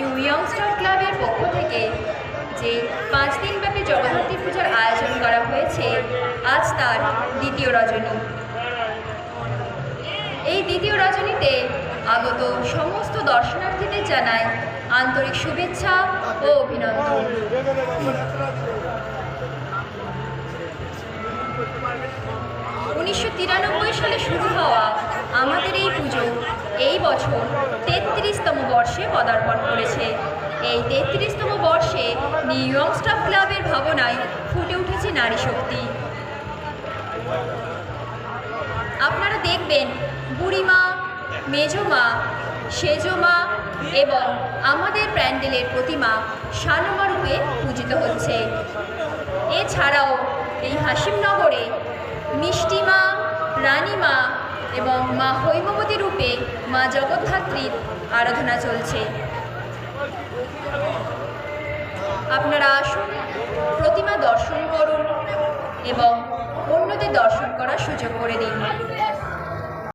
New ইয়ংস্টার ক্লাবের পক্ষ থেকে যে 5 দিনব্যাপী জগদ্ধাত্রী পূজার আয়োজন করা হয়েছে, আজ তার দ্বিতীয় রজনী। এই দ্বিতীয় রজনীতে আগত সমস্ত দর্শনার্থীদের জানাই আন্তরিক শুভেচ্ছা ও অভিনন্দন। 1993 সালে শুরু হওয়া আমাদের এই পুজো এই বছর 33তম বর্ষে পদার্পণ করেছে। এই 33তম বর্ষে নিউ ইয়ংস্টার ক্লাবের ভাবনায় ফুটে উঠেছে নারী শক্তি। আপনারা দেখবেন বুড়িমা, মেজমা, সেজমা এবং আমাদের প্যান্ডেলের প্রতিমা সানমা রূপে পূজিত হচ্ছে। এছাড়াও এই হাসিমনগরে মিষ্টিমা, রানীমা এবং মা হৈমবতী রূপে মা জগদ্ধাত্রীর আরাধনা চলছে। আপনারা আসুন, প্রতিমা দর্শন করুন এবং অন্যদের দর্শন করার সুযোগ করে দিন।